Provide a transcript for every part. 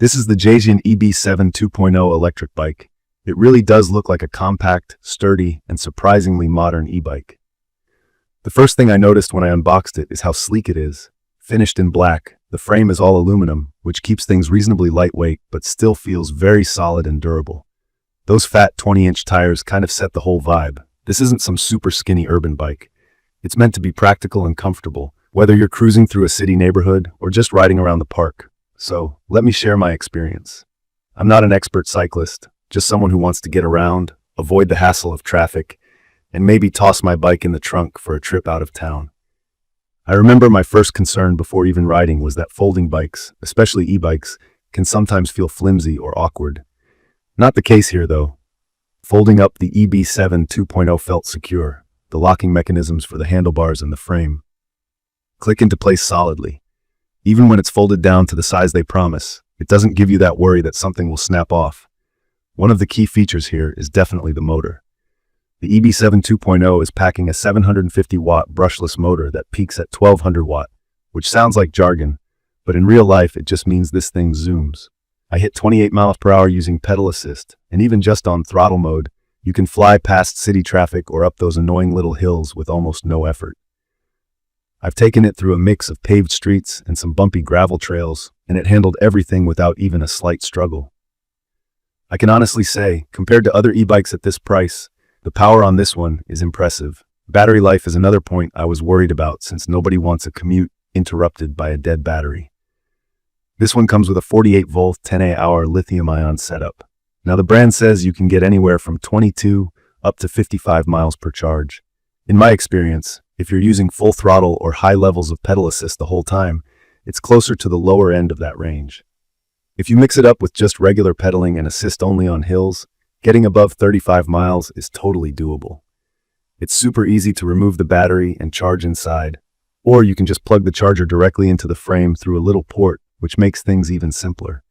This is the Jasion EB7 2.0 electric bike. It really does look like a compact, sturdy, and surprisingly modern e-bike. The first thing I noticed when I unboxed it is how sleek it is. Finished in black, the frame is all aluminum, which keeps things reasonably lightweight but still feels very solid and durable. Those fat 20-inch tires kind of set the whole vibe. This isn't some super skinny urban bike. It's meant to be practical and comfortable, whether you're cruising through a city neighborhood or just riding around the park. So, let me share my experience. I'm not an expert cyclist, just someone who wants to get around, avoid the hassle of traffic, and maybe toss my bike in the trunk for a trip out of town. I remember my first concern before even riding was that folding bikes, especially e-bikes, can sometimes feel flimsy or awkward. Not the case here, though. Folding up, the EB7 2.0 felt secure. The locking mechanisms for the handlebars and the frame click into place solidly. Even when it's folded down to the size they promise, it doesn't give you that worry that something will snap off. One of the key features here is definitely the motor. The EB7 2.0 is packing a 750-watt brushless motor that peaks at 1200 watt, which sounds like jargon, but in real life it just means this thing zooms. I hit 28 miles per hour using pedal assist, and even just on throttle mode, you can fly past city traffic or up those annoying little hills with almost no effort. I've taken it through a mix of paved streets and some bumpy gravel trails, and it handled everything without even a slight struggle. I can honestly say, compared to other e-bikes at this price, the power on this one is impressive. Battery life is another point I was worried about since nobody wants a commute interrupted by a dead battery. This one comes with a 48-volt 10Ah lithium-ion setup. Now the brand says you can get anywhere from 22 up to 55 miles per charge. In my experience, if you're using full throttle or high levels of pedal assist the whole time, it's closer to the lower end of that range. If you mix it up with just regular pedaling and assist only on hills, getting above 35 miles is totally doable. It's super easy to remove the battery and charge inside, or you can just plug the charger directly into the frame through a little port, which makes things even simpler.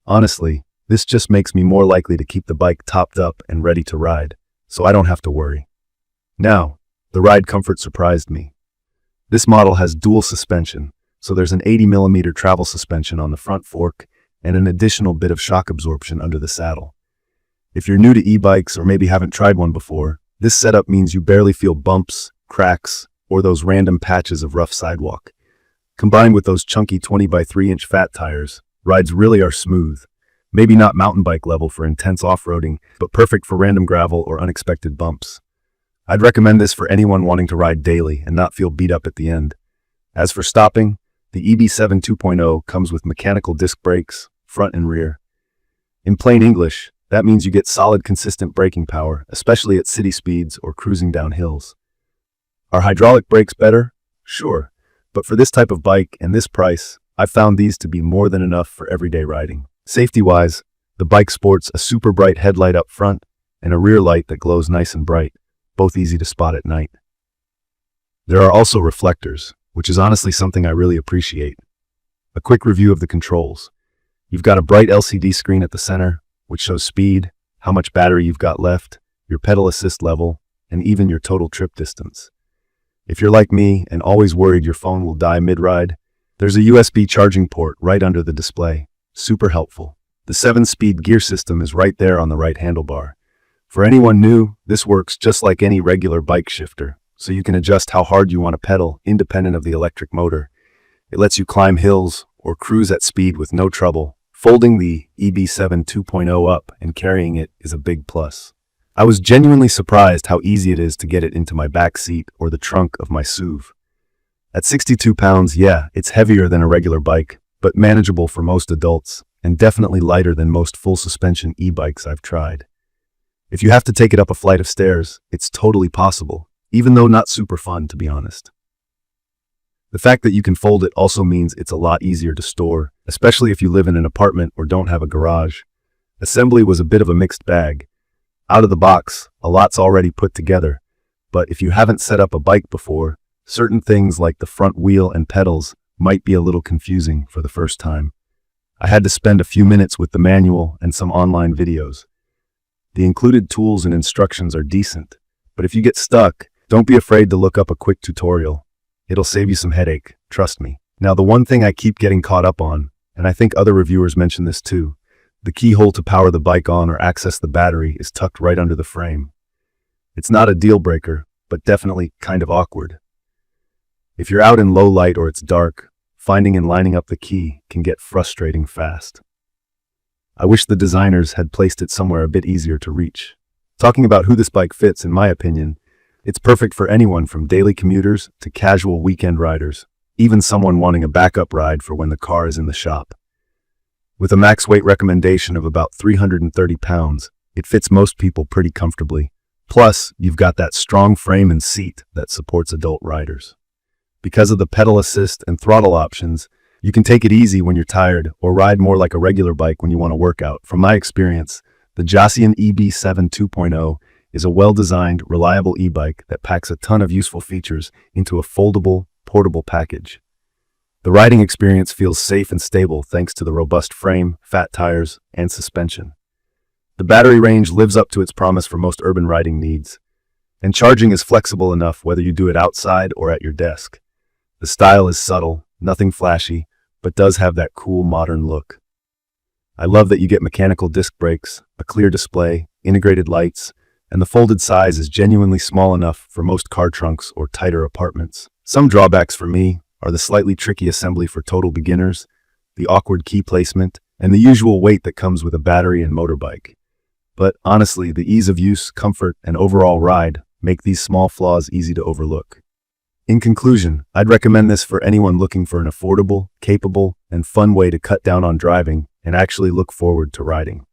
Honestly, this just makes me more likely to keep the bike topped up and ready to ride, so I don't have to worry. Now, the ride comfort surprised me. This model has dual suspension, so there's an 80mm travel suspension on the front fork and an additional bit of shock absorption under the saddle. If you're new to e-bikes or maybe haven't tried one before, this setup means you barely feel bumps, cracks, or those random patches of rough sidewalk. Combined with those chunky 20x3-inch fat tires, rides really are smooth. Maybe not mountain bike level for intense off-roading, but perfect for random gravel or unexpected bumps. I'd recommend this for anyone wanting to ride daily and not feel beat up at the end. As for stopping, the EB7 2.0 comes with mechanical disc brakes, front and rear. In plain English, that means you get solid, consistent braking power, especially at city speeds or cruising down hills. Are hydraulic brakes better? Sure, but for this type of bike and this price, I've found these to be more than enough for everyday riding. Safety-wise, the bike sports a super bright headlight up front and a rear light that glows nice and bright, both easy to spot at night. There are also reflectors, which is honestly something I really appreciate. A quick review of the controls. You've got a bright LCD screen at the center, which shows speed, how much battery you've got left, your pedal assist level, and even your total trip distance. If you're like me and always worried your phone will die mid-ride, there's a USB charging port right under the display. Super helpful. The 7-speed gear system is right there on the right handlebar. For anyone new, this works just like any regular bike shifter, so you can adjust how hard you want to pedal independent of the electric motor. It lets you climb hills or cruise at speed with no trouble. Folding the EB7 2.0 up and carrying it is a big plus. I was genuinely surprised how easy it is to get it into my back seat or the trunk of my SUV. At 62 pounds, yeah, it's heavier than a regular bike, but manageable for most adults, and definitely lighter than most full-suspension e-bikes I've tried. If you have to take it up a flight of stairs, it's totally possible, even though not super fun, to be honest. The fact that you can fold it also means it's a lot easier to store, especially if you live in an apartment or don't have a garage. Assembly was a bit of a mixed bag. Out of the box, a lot's already put together, but if you haven't set up a bike before, certain things like the front wheel and pedals might be a little confusing for the first time. I had to spend a few minutes with the manual and some online videos. The included tools and instructions are decent, but if you get stuck, don't be afraid to look up a quick tutorial. It'll save you some headache, trust me. Now, the one thing I keep getting caught up on, and I think other reviewers mention this too. The keyhole to power the bike on or access the battery is tucked right under the frame. It's not a deal breaker, but definitely kind of awkward. If you're out in low light or it's dark, finding and lining up the key can get frustrating fast. I wish the designers had placed it somewhere a bit easier to reach. Talking about who this bike fits, in my opinion, it's perfect for anyone from daily commuters to casual weekend riders, even someone wanting a backup ride for when the car is in the shop. With a max weight recommendation of about 330 pounds, it fits most people pretty comfortably. Plus, you've got that strong frame and seat that supports adult riders. Because of the pedal assist and throttle options, you can take it easy when you're tired or ride more like a regular bike when you want to work out. From my experience, the Jasion EB7 2.0 is a well-designed, reliable e-bike that packs a ton of useful features into a foldable, portable package. The riding experience feels safe and stable thanks to the robust frame, fat tires, and suspension. The battery range lives up to its promise for most urban riding needs, and charging is flexible enough whether you do it outside or at your desk. The style is subtle, nothing flashy, but does have that cool modern look. I love that you get mechanical disc brakes, a clear display, integrated lights, and the folded size is genuinely small enough for most car trunks or tighter apartments. Some drawbacks for me are the slightly tricky assembly for total beginners, the awkward key placement, and the usual weight that comes with a battery and motorbike. But honestly, the ease of use, comfort, and overall ride make these small flaws easy to overlook. In conclusion, I'd recommend this for anyone looking for an affordable, capable, and fun way to cut down on driving and actually look forward to riding.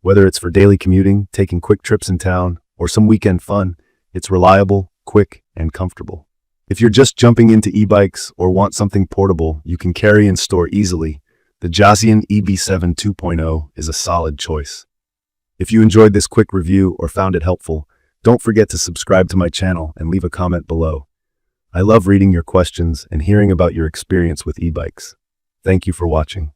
Whether it's for daily commuting, taking quick trips in town, or some weekend fun, it's reliable, quick, and comfortable. If you're just jumping into e-bikes or want something portable you can carry and store easily, the Jasion EB7 2.0 is a solid choice. If you enjoyed this quick review or found it helpful, don't forget to subscribe to my channel and leave a comment below. I love reading your questions and hearing about your experience with e-bikes. Thank you for watching.